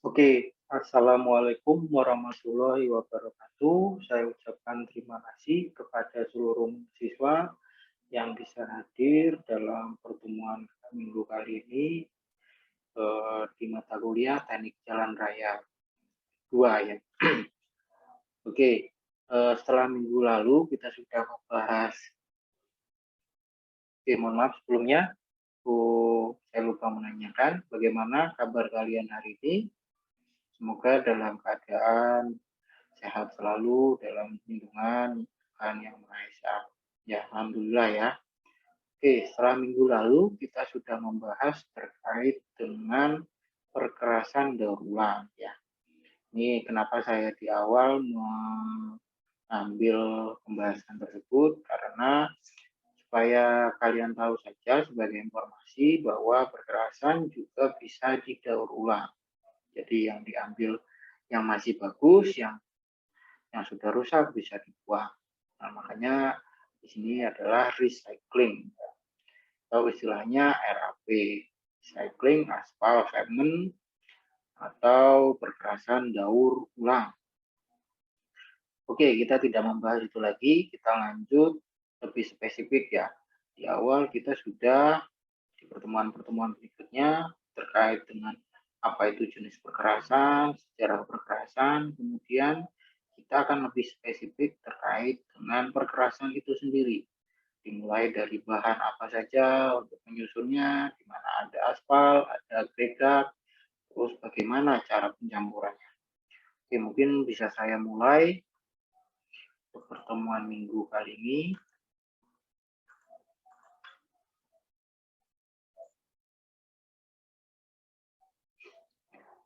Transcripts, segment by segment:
Oke, Assalamualaikum warahmatullahi wabarakatuh. Saya ucapkan terima kasih kepada seluruh siswa yang bisa hadir dalam pertemuan minggu kali ini di mata kuliah Teknik Jalan Raya 2 ya. Oke, setelah minggu lalu kita sudah membahas. Oke, mohon maaf sebelumnya, saya lupa menanyakan bagaimana kabar kalian hari ini. Semoga dalam keadaan sehat selalu dalam lindungan Tuhan Yang Maha Esa. Ya, alhamdulillah ya. Oke, setelah minggu lalu kita sudah membahas terkait dengan perkerasan daur ulang ya. Ini kenapa saya di awal mengambil pembahasan tersebut karena supaya kalian tahu saja sebagai informasi bahwa perkerasan juga bisa didaur ulang. Jadi yang diambil yang masih bagus, yang sudah rusak bisa dibuang. Nah, makanya di sini adalah recycling atau istilahnya RAP, recycling aspal pavement atau perkerasan daur ulang. Oke, kita tidak membahas itu lagi, kita lanjut lebih spesifik ya. Di awal kita sudah di pertemuan-pertemuan berikutnya terkait dengan apa itu jenis perkerasan, sejarah perkerasan, kemudian kita akan lebih spesifik terkait dengan perkerasan itu sendiri. Dimulai dari bahan apa saja untuk menyusunnya, di mana ada aspal, ada agregat, terus bagaimana cara pencampurannya. Oke, mungkin bisa saya mulai untuk pertemuan minggu kali ini.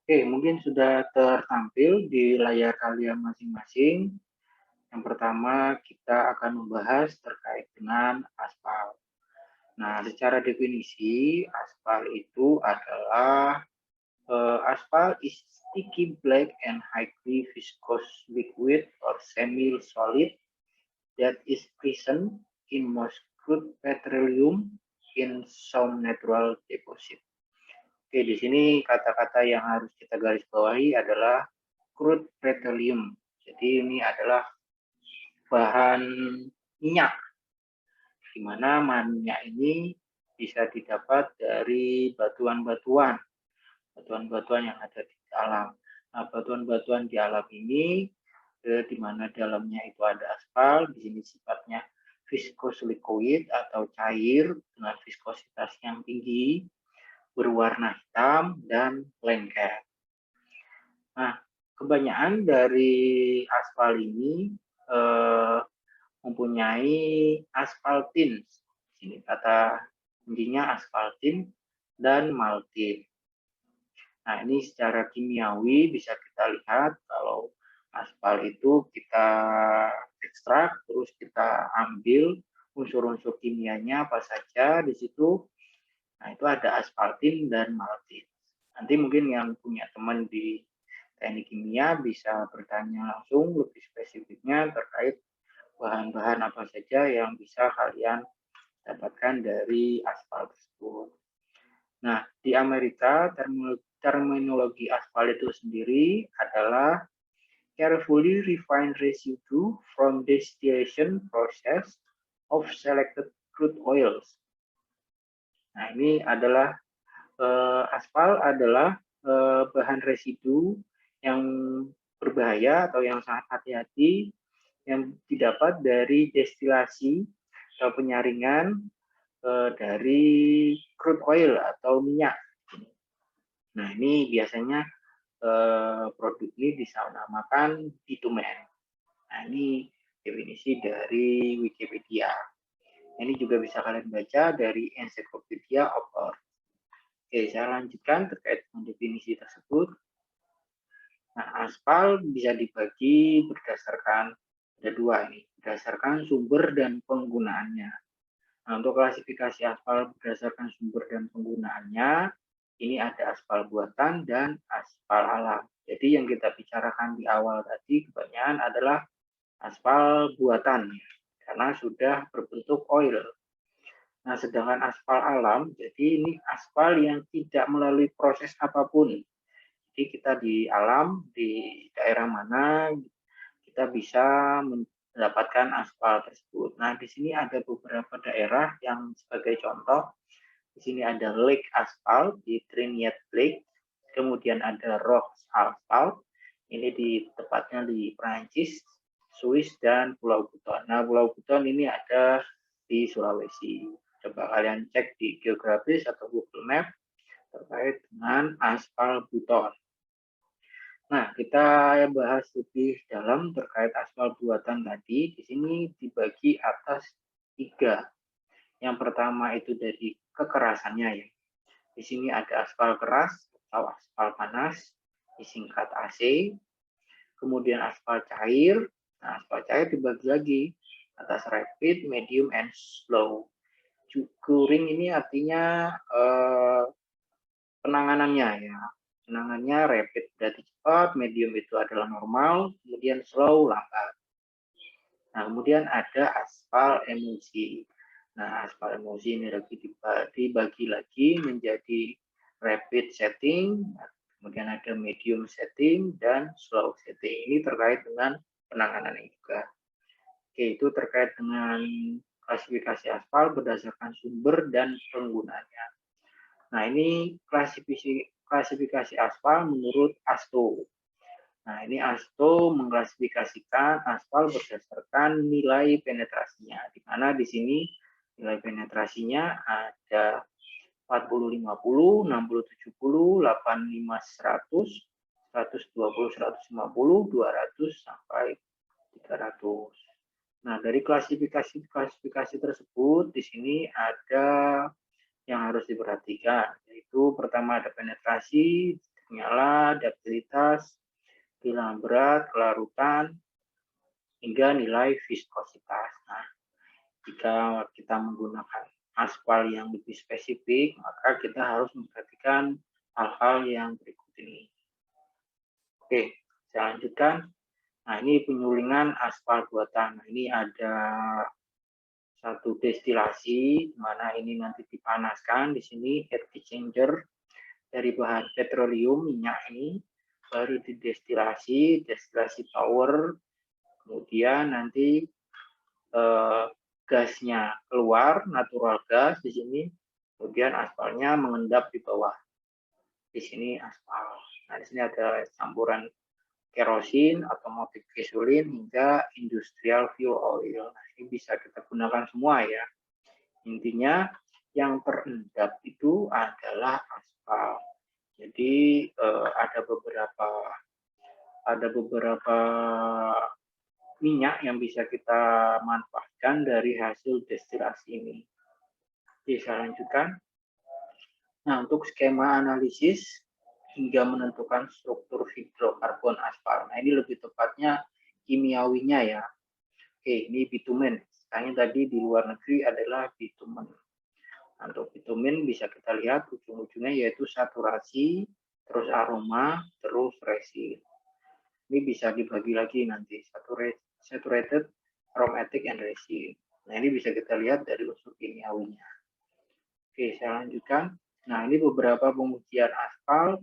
Oke, mungkin sudah tertampil di layar kalian masing-masing. Yang pertama, kita akan membahas terkait dengan aspal. Nah, secara definisi, aspal itu adalah aspal is sticky black and highly viscous liquid or semi-solid that is present in most crude petroleum in some natural deposit. Oke, di sini kata-kata yang harus kita garis bawahi adalah crude petroleum. Jadi ini adalah bahan minyak, di mana minyak ini bisa didapat dari batuan-batuan yang ada di alam. Nah, batuan-batuan di alam ini, di mana dalamnya itu ada aspal, di sini sifatnya viscous liquid atau cair dengan viskositas yang tinggi, berwarna hitam dan lengket. Nah, kebanyakan dari aspal ini mempunyai aspaltin. Ini kata kuncinya aspaltin dan maltin. Nah, ini secara kimiawi bisa kita lihat kalau aspal itu kita ekstrak, terus kita ambil unsur-unsur kimianya apa saja di situ. Nah, itu ada aspaltin dan maltin. Nanti mungkin yang punya teman di teknik kimia bisa bertanya langsung lebih spesifiknya terkait bahan-bahan apa saja yang bisa kalian dapatkan dari aspal tersebut. Nah, di Amerika terminologi aspal itu sendiri adalah carefully refined residue from distillation process of selected crude oils. Nah, ini adalah aspal adalah bahan residu yang berbahaya atau yang sangat hati-hati yang didapat dari destilasi atau penyaringan dari crude oil atau minyak. Nah, ini biasanya produk ini dinamakan bitumen. Nah, ini definisi dari Wikipedia. Ini juga bisa kalian baca dari Encyclopedia of Earth. Oke, saya lanjutkan terkait dengan definisi tersebut. Nah, aspal bisa dibagi berdasarkan ada dua ini, berdasarkan sumber dan penggunaannya. Nah, untuk klasifikasi aspal berdasarkan sumber dan penggunaannya, ini ada aspal buatan dan aspal alam. Jadi yang kita bicarakan di awal tadi kebanyakan adalah aspal buatan, karena sudah berbentuk oil. Nah, sedangkan aspal alam, jadi ini aspal yang tidak melalui proses apapun. Jadi kita di alam, di daerah mana kita bisa mendapatkan aspal tersebut. Nah, di sini ada beberapa daerah yang sebagai contoh. Di sini ada Lake Asphalt di Trinidad Lake, kemudian ada Rocks Asphalt, ini tepatnya di Prancis, Swiss, dan Pulau Buton. Nah, Pulau Buton ini ada di Sulawesi. Coba kalian cek di geografis atau Google Map terkait dengan aspal Buton. Nah, kita bahas lebih dalam terkait aspal buatan tadi. Di sini dibagi atas 3. Yang pertama itu dari kekerasannya ya. Di sini ada aspal keras atau aspal panas, disingkat AC. Kemudian aspal cair. Nah, aspal cair dibagi lagi atas rapid, medium, and slow. Curing ini artinya penanganannya ya. Penanganannya rapid berarti cepat, medium itu adalah normal, kemudian slow lambat. Nah, kemudian ada aspal emulsi. Nah, aspal emulsi ini lagi dibagi lagi menjadi rapid setting, kemudian ada medium setting dan slow setting. Ini terkait dengan penanganan juga. Oke, itu terkait dengan klasifikasi aspal berdasarkan sumber dan penggunanya. Nah, ini klasifikasi aspal menurut ASTO. Nah, ini ASTO mengklasifikasikan aspal berdasarkan nilai penetrasinya, di mana di sini nilai penetrasinya ada 40-50, 60-70, 85-100, 120-150, 200 sampai 300. Nah, dari klasifikasi tersebut di sini ada yang harus diperhatikan, yaitu pertama ada penetrasi, nyala, duktilitas, bilangan berat, kelarutan, hingga nilai viskositas. Nah, jika kita menggunakan aspal yang lebih spesifik, maka kita harus memperhatikan hal-hal yang berikut ini. Oke, saya lanjutkan. Nah, ini penyulingan aspal buatan. Nah, ini ada satu destilasi, di mana ini nanti dipanaskan. Di sini heat exchanger dari bahan petroleum, minyak ini, baru didestilasi, destilasi power, kemudian nanti gasnya keluar, natural gas di sini, kemudian aspalnya mengendap di bawah. Di sini aspal. Nah, di sini ada campuran kerosin, otomotif gasolin, hingga industrial fuel oil. Nah, ini bisa kita gunakan semua ya. Intinya yang terendap itu adalah aspal. Jadi ada beberapa minyak yang bisa kita manfaatkan dari hasil destilasi ini. Oke, saya lanjutkan. Nah, untuk skema analisis hingga menentukan struktur hidrokarbon aspal. Nah, ini lebih tepatnya kimiawinya ya. Oke, ini bitumen. Misalnya tadi di luar negeri adalah bitumen. Nah, untuk bitumen bisa kita lihat ujung-ujungnya yaitu saturasi, terus aroma, terus resin. Ini bisa dibagi lagi nanti, saturated, aromatic, and resin. Nah, ini bisa kita lihat dari unsur kimiawinya. Oke, saya lanjutkan. Nah, ini beberapa pengujian aspal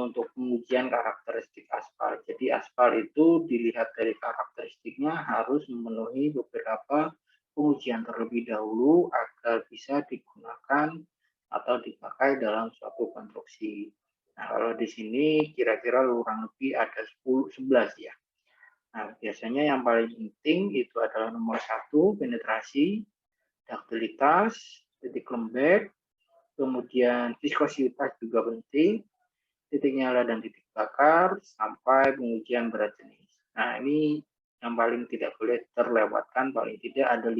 untuk pengujian karakteristik aspal. Jadi aspal itu dilihat dari karakteristiknya harus memenuhi beberapa pengujian terlebih dahulu agar bisa digunakan atau dipakai dalam suatu konstruksi. Nah, kalau di sini kira-kira kurang lebih ada 11 ya. Nah, biasanya yang paling penting itu adalah nomor 1, penetrasi, duktilitas, titik lembek, kemudian viskositas juga penting, titik nyala dan titik bakar, sampai pengujian berat jenis. Nah, ini yang paling tidak boleh terlewatkan, paling tidak ada 5.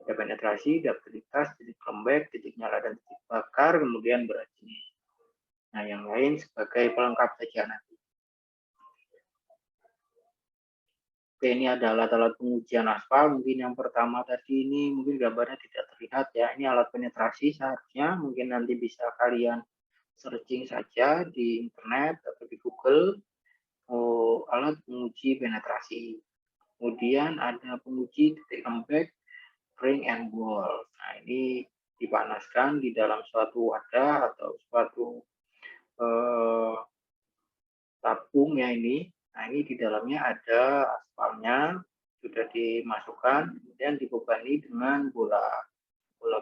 Ada penetrasi, duktilitas, titik lembek, titik nyala dan titik bakar, kemudian berat jenis. Nah, yang lain sebagai pelengkap saja nanti. Oke, ini ada alat-alat pengujian aspal. Mungkin yang pertama tadi ini mungkin gambarnya tidak terlihat ya. Ini alat penetrasi seharusnya. Mungkin nanti bisa kalian searching saja di internet atau di Google. Alat penguji penetrasi. Kemudian ada penguji titik lembek, spring and ball. Nah, ini dipanaskan di dalam suatu wadah atau suatu tabung ya ini. Nah, ini di dalamnya ada aspalnya, sudah dimasukkan, kemudian dibebani dengan bola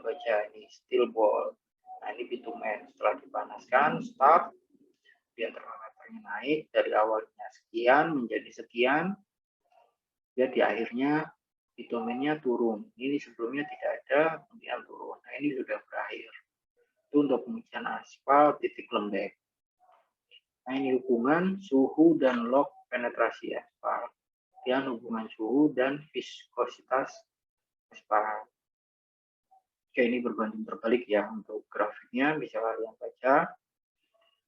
baja ini, steel ball. Nah, ini bitumen. Setelah dipanaskan, start, dia termometernya naik dari awalnya sekian menjadi sekian, ya di akhirnya bitumennya turun. Ini sebelumnya tidak ada, kemudian turun. Nah, ini sudah berakhir. Itu untuk pengujian aspal titik lembek. Nah, ini hubungan suhu dan log penetrasi aspal. Kemudian hubungan suhu dan viskositas aspal. Oke, ini berbanding terbalik ya untuk grafiknya, bisa kalian baca.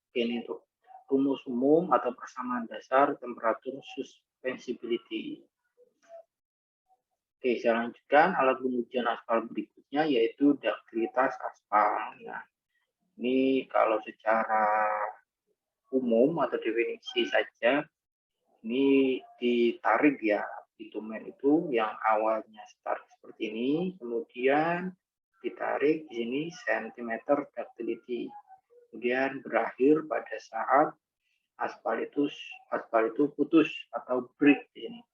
Oke, ini untuk rumus umum atau persamaan dasar temperatur suspensibility. Oke, saya lanjutkan alat pengujian aspal berikutnya yaitu duktilitas aspal. Nah, ini kalau secara umum atau definisi saja, ini ditarik ya, bitumen itu yang awalnya start seperti ini, kemudian ditarik di sini centimeter ductility, kemudian berakhir pada saat aspal itu putus atau break di sini.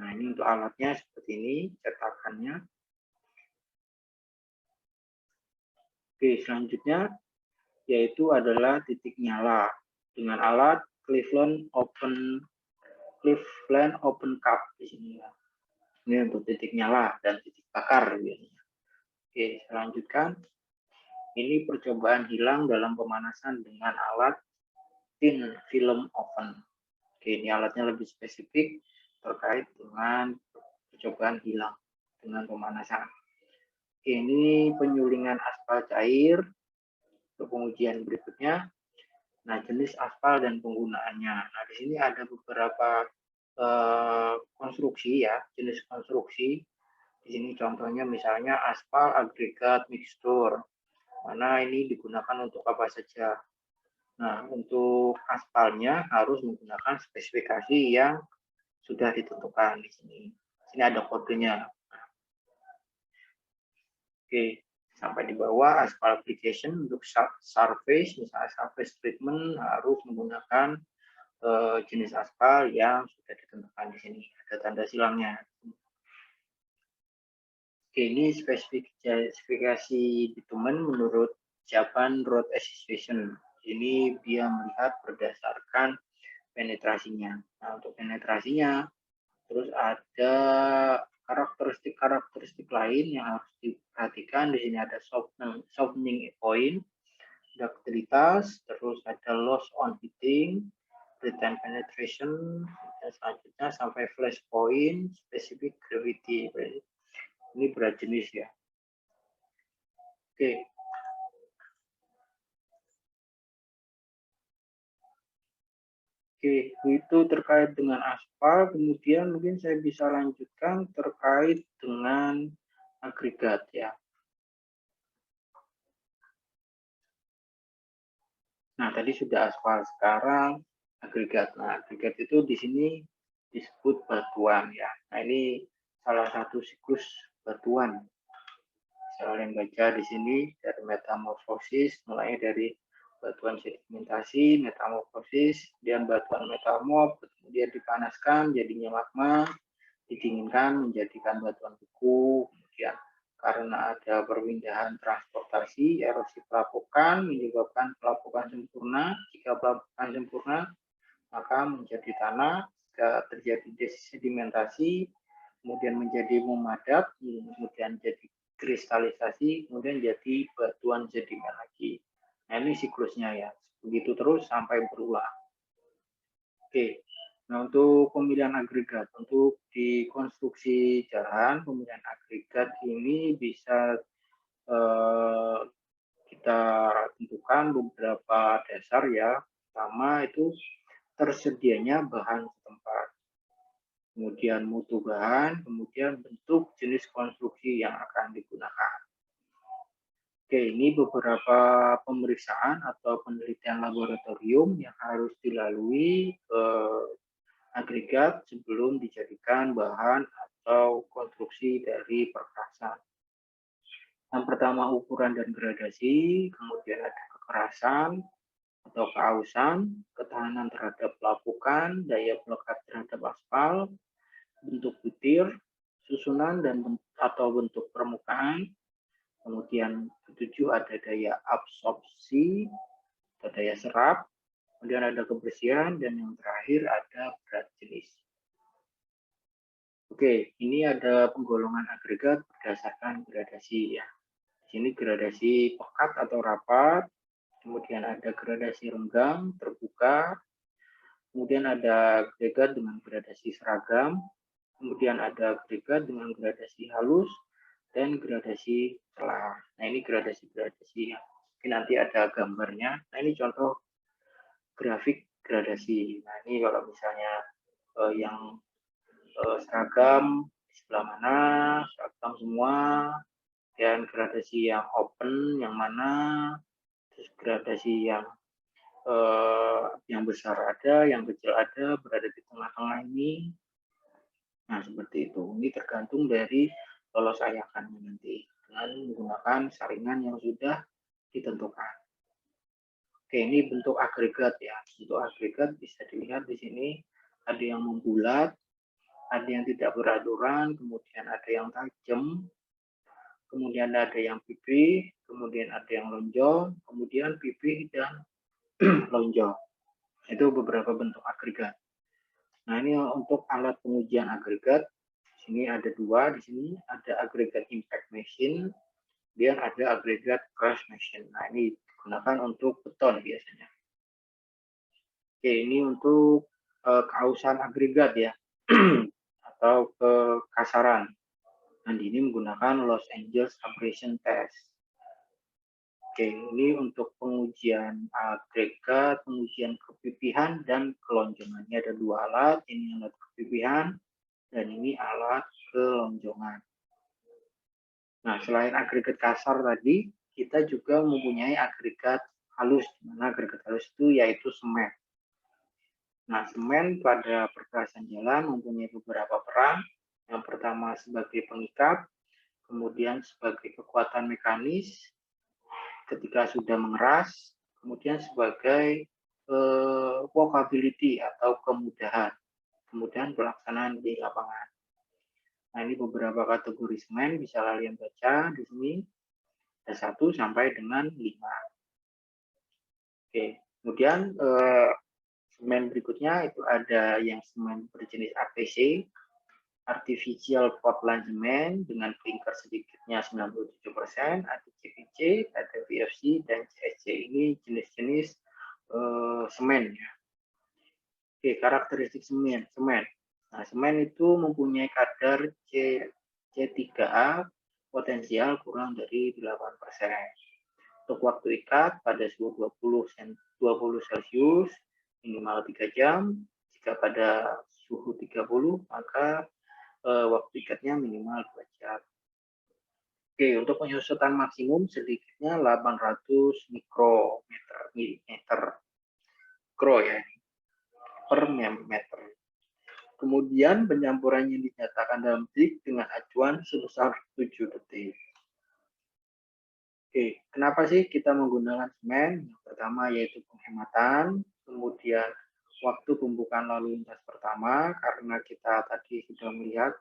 Nah, ini untuk alatnya seperti ini, cetakannya. Oke, selanjutnya yaitu adalah titik nyala dengan alat Cleveland Open Cup di sini ya. Ini untuk titik nyala dan titik bakar biasanya. Oke, selanjutkan. Ini percobaan hilang dalam pemanasan dengan alat thin film oven. Oke, ini alatnya lebih spesifik terkait dengan percobaan hilang dengan pemanasan. Oke, ini penyulingan aspal cair untuk pengujian berikutnya. Nah, jenis aspal dan penggunaannya. Nah, di sini ada beberapa konstruksi ya, jenis konstruksi. Di sini contohnya misalnya aspal agregat mixture. Mana ini digunakan untuk apa saja. Nah, untuk aspalnya harus menggunakan spesifikasi yang sudah ditentukan di sini. Sini ada kodenya. Oke, sampai di bawah aspal application untuk surface, misalnya surface treatment harus menggunakan jenis aspal yang sudah ditentukan di sini. Ada tanda silangnya. Oke, ini spesifikasi bitumen menurut Japan Road Association. Ini dia melihat berdasarkan penetrasinya. Nah, untuk penetrasinya, terus ada karakteristik lain yang harus diperhatikan. Di sini ada softening point, ductilitas, terus ada loss on heating, return penetration, dan selanjutnya sampai flash point, specific gravity. Ini berat jenis ya. Oke. Oke, itu terkait dengan aspal. Kemudian mungkin saya bisa lanjutkan terkait dengan agregat ya. Nah, tadi sudah aspal, sekarang agregat. Nah, agregat itu di sini disebut batuan ya. Nah, ini salah satu siklus batuan. Kalian baca di sini dari metamorfosis, mulai dari batuan sedimentasi, metamorfosis, kemudian batuan metamorf, kemudian dipanaskan jadinya magma, didinginkan menjadikan batuan beku, kemudian karena ada perpindahan transportasi, erosi pelapukan menyebabkan pelapukan sempurna. Jika pelapukan sempurna, maka menjadi tanah. Jika terjadi desedimentasi, kemudian menjadi memadat, kemudian jadi kristalisasi, kemudian jadi batuan sedimen lagi. Nah, ini siklusnya ya. Begitu terus sampai berulang. Oke. Nah, untuk pemilihan agregat, untuk di konstruksi jalan, pemilihan agregat ini bisa kita tentukan beberapa dasar ya. Pertama itu tersedianya bahan setempat, kemudian mutu bahan, kemudian bentuk jenis konstruksi yang akan digunakan. Oke, ini beberapa pemeriksaan atau penelitian laboratorium yang harus dilalui agregat sebelum dijadikan bahan atau konstruksi dari perkasan. Yang pertama ukuran dan gradasi, kemudian ada kekerasan, atau keausan, ketahanan terhadap pelapukan, daya pelekat terhadap aspal, bentuk butir, susunan dan atau bentuk permukaan. Kemudian ketujuh ada daya absorpsi atau daya serap, kemudian ada kebersihan, dan yang terakhir ada berat jenis. Oke, ini ada penggolongan agregat berdasarkan gradasi ya. Di sini gradasi pekat atau rapat, kemudian ada gradasi renggang, terbuka, kemudian ada agregat dengan gradasi seragam, kemudian ada agregat dengan gradasi halus, dan gradasi celah. Nah, ini gradasi-gradasi ya. Mungkin nanti ada gambarnya. Nah, ini contoh grafik gradasi. Nah, ini kalau misalnya yang seragam di sebelah mana, seragam semua, dan gradasi yang open yang mana, terus gradasi yang besar ada, yang kecil ada, berada di tengah-tengah ini. Nah, seperti itu. Ini tergantung dari lolos ayakannya nanti dengan menggunakan saringan yang sudah ditentukan. Oke, ini bentuk agregat ya. Bentuk agregat bisa dilihat di sini ada yang membulat, ada yang tidak beraturan, kemudian ada yang tajam, kemudian ada yang pipih, kemudian ada yang lonjong, kemudian pipih dan lonjong. Itu beberapa bentuk agregat. Nah, ini untuk alat pengujian agregat. Di sini ada dua, di sini ada agregat impact machine, dan ada agregat crush machine. Nah, ini digunakan untuk beton biasanya. Oke, ini untuk keausan agregat ya, atau kekasaran. Dan ini menggunakan Los Angeles Abrasion Test. Oke, ini untuk pengujian agregat, pengujian kepipihan dan kelonjongan. Ini ada dua alat, ini alat kepipihan dan ini alat kelonjongan. Nah, selain agregat kasar tadi, kita juga mempunyai agregat halus, di mana agregat halus itu yaitu semen. Nah, semen pada perkerasan jalan mempunyai beberapa peran. Yang pertama sebagai pengikat, kemudian sebagai kekuatan mekanis ketika sudah mengeras, kemudian sebagai walkability atau kemudahan pelaksanaan di lapangan. Nah, ini beberapa kategori semen bisa kalian baca di sini. Ada 1 sampai dengan 5. Oke, kemudian semen berikutnya itu ada yang semen berjenis APC, Artificial Portland Cement, dengan clinker sedikitnya 97%, ada CPC, ada VFC, dan CSC. Ini jenis-jenis semen ya. Oke, karakteristik semen. Nah, semen itu mempunyai kadar C3A potensial kurang dari 8%. Untuk waktu ikat pada suhu 20 Celcius minimal 3 jam. Jika pada suhu 30, maka waktu ikatnya minimal 2 jam. Oke, untuk penyusutan maksimum sedikitnya 800 mikrometer mikro ya, per meter. Kemudian penyampurannya dinyatakan dalam detik dengan acuan sebesar 7 detik. Oke, kenapa sih kita menggunakan semen? Yang pertama yaitu penghematan, kemudian waktu pembukaan lalu lintas pertama, karena kita tadi sudah melihat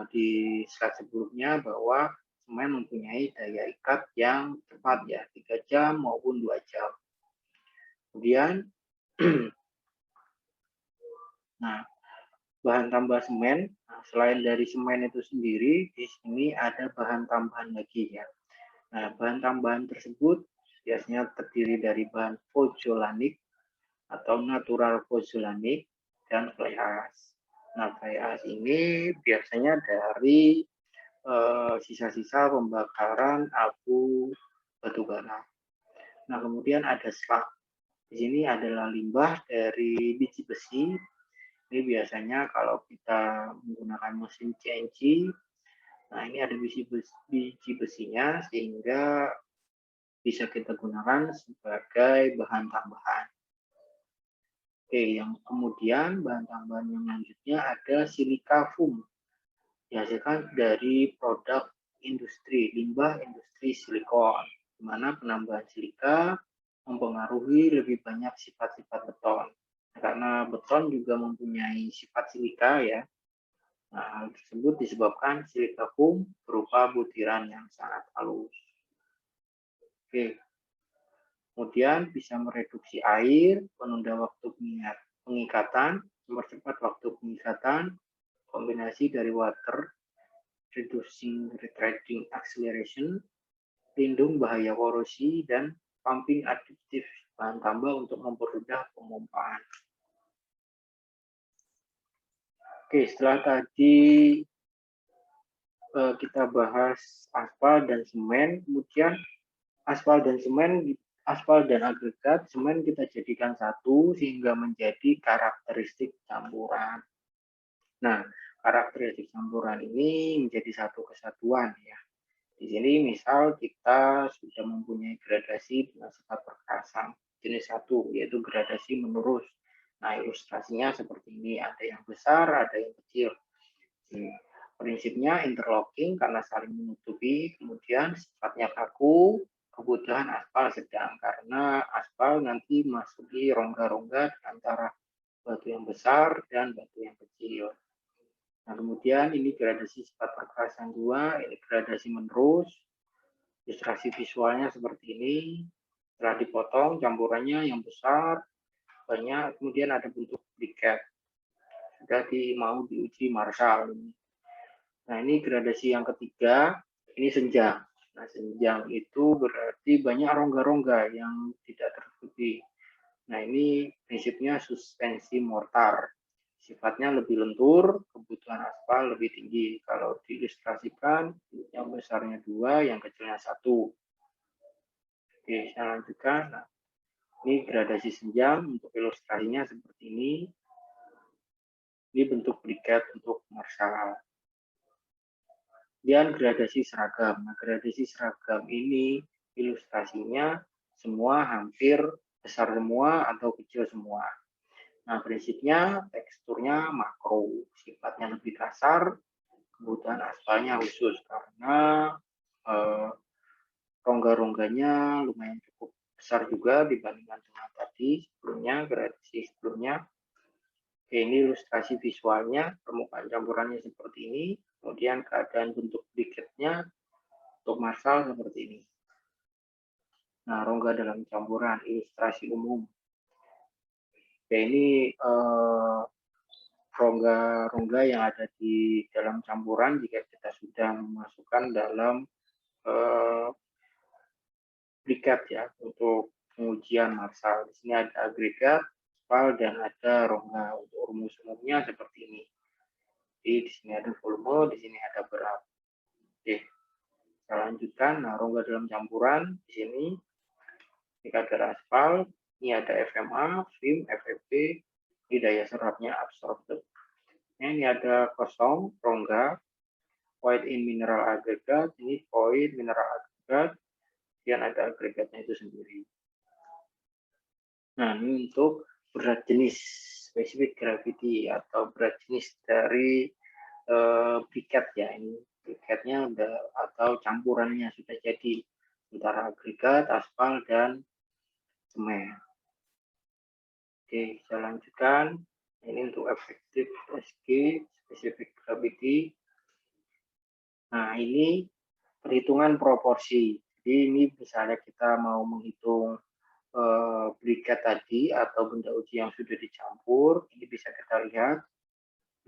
di slide sebelumnya bahwa semen mempunyai daya ikat yang cepat ya, 3 jam maupun 2 jam. Kemudian, nah, bahan tambah semen, nah, selain dari semen itu sendiri, di sini ada bahan tambahan lagi ya. Nah, bahan tambahan tersebut biasanya terdiri dari bahan pozzolanik atau natural pozzolanik dan fly ash. Nah, fly ash ini biasanya dari sisa-sisa pembakaran abu batubara. Nah, kemudian ada slag. Di sini adalah limbah dari biji besi. Ini biasanya kalau kita menggunakan mesin CNC, nah ini ada biji besinya sehingga bisa kita gunakan sebagai bahan tambahan. Oke, yang kemudian bahan tambahan yang lanjutnya ada silika foam, dihasilkan dari produk industri, limbah industri silikon, di mana penambahan silika mempengaruhi lebih banyak sifat-sifat beton. Karena beton juga mempunyai sifat silika ya. Nah, hal tersebut disebabkan silika foam berupa butiran yang sangat halus. Oke. Kemudian bisa mereduksi air, menunda waktu pengikatan, mempercepat waktu pengikatan, kombinasi dari water reducing retarding acceleration, pelindung bahaya korosi, dan pumping additive bahan tambah untuk mempermudah pemompaan. Oke, setelah tadi kita bahas aspal dan semen, kemudian aspal dan agregat, semen kita jadikan satu sehingga menjadi karakteristik campuran. Nah, karakteristik campuran ini menjadi satu kesatuan ya. Di sini misal kita sudah mempunyai gradasi dengan sifat perkerasan jenis satu, yaitu gradasi menurus. Nah, ilustrasinya seperti ini, ada yang besar, ada yang kecil. Prinsipnya interlocking karena saling menutupi, kemudian sifatnya kaku, kebutuhan aspal sedang karena aspal nanti masuki rongga-rongga antara batu yang besar dan batu yang kecil. Nah, kemudian ini gradasi sifat perkerasan 2, ini gradasi menerus. Ilustrasi visualnya seperti ini. Setelah dipotong, campurannya yang besar, banyak, kemudian ada bentuk briket. Sudah mau diuji Marshall. Nah, ini gradasi yang ketiga, ini senjang. Nah, senjang itu berarti banyak rongga-rongga yang tidak tertutupi. Nah, ini prinsipnya suspensi mortar. Sifatnya lebih lentur, kebutuhan aspal lebih tinggi. Kalau diilustrasikan, yang besarnya 2, yang kecilnya 1. Oke, saya lanjutkan. Nah, ini gradasi senjang, untuk ilustrasinya seperti ini. Ini bentuk briket untuk Marshall. Dan gradasi seragam. Nah, gradasi seragam ini ilustrasinya semua hampir besar semua atau kecil semua. Nah, prinsipnya teksturnya makro, sifatnya lebih kasar, kebutuhan aspalnya khusus karena rongga-rongganya lumayan cukup besar juga dibandingkan dengan tadi sebelumnya, gradasi sebelumnya. Oke, ini ilustrasi visualnya, permukaan campurannya seperti ini, kemudian keadaan bentuk briketnya untuk Marshall seperti ini. Nah, rongga dalam campuran, ilustrasi umum. Oke, ini rongga-rongga yang ada di dalam campuran jika kita sudah memasukkan dalam briket ya untuk pengujian Marshall. Di sini ada agregat, aspal, dan ada rongga. Untuk rumus umumnya seperti ini. Jadi di sini ada volume, di sini ada berat. Oke, kita lanjutkan. Nah, rongga dalam campuran di sini jika ada aspal, ini ada FMA, film, FFP, ini daya serapnya absorbed. Ini ada kosong, rongga, void in mineral agregat, ini void mineral agregat, dan ada agregatnya itu sendiri. Nah, ini untuk berat jenis specific gravity atau berat jenis dari briket ya. Ini briketnya udah atau campurannya sudah jadi antara agregat, aspal, dan semen. Oke, saya lanjutkan. Ini untuk efektif SG, specific gravity. Nah, ini perhitungan proporsi. Jadi ini misalnya kita mau menghitung briket tadi atau benda uji yang sudah dicampur, ini bisa kita lihat.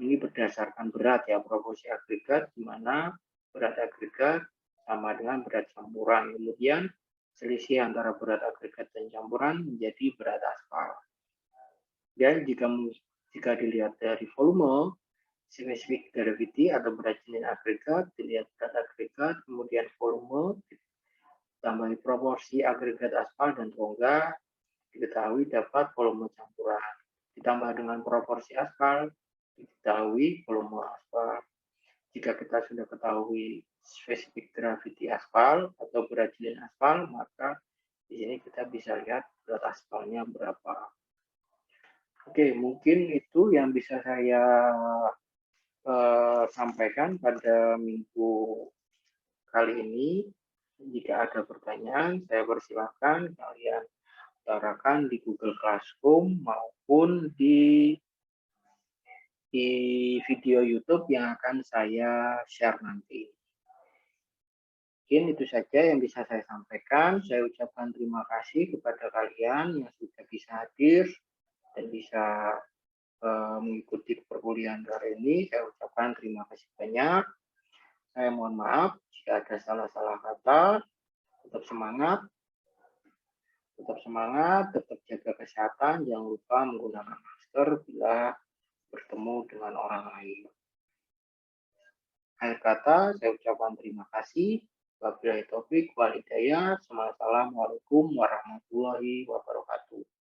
Ini berdasarkan berat ya, proporsi agregat, di mana berat agregat sama dengan berat campuran. Kemudian selisih antara berat agregat dan campuran menjadi berat aspal. Dan jika dilihat dari volume, specific gravity atau berat jenis agregat, dilihat berat agregat, kemudian volume, tambah proporsi agregat aspal dan rongga, diketahui dapat volume campuran. Ditambah dengan proporsi aspal, diketahui volume aspal. Jika kita sudah ketahui specific gravity aspal atau berat jenis aspal, maka di sini kita bisa lihat berat aspalnya berapa. Oke, mungkin itu yang bisa saya sampaikan pada minggu kali ini. Jika ada pertanyaan, saya persilahkan kalian utarakan di Google Classroom maupun di video YouTube yang akan saya share nanti. Mungkin itu saja yang bisa saya sampaikan. Saya ucapkan terima kasih kepada kalian yang sudah bisa hadir dan bisa mengikuti perkuliahan hari ini. Saya ucapkan terima kasih banyak. Saya mohon maaf jika ada salah-salah kata. Tetap semangat, tetap jaga kesehatan. Jangan lupa menggunakan masker bila bertemu dengan orang lain. Akhir kata, saya ucapkan terima kasih. Wabillahi taufik wal hidayah. Assalamualaikum warahmatullahi wabarakatuh.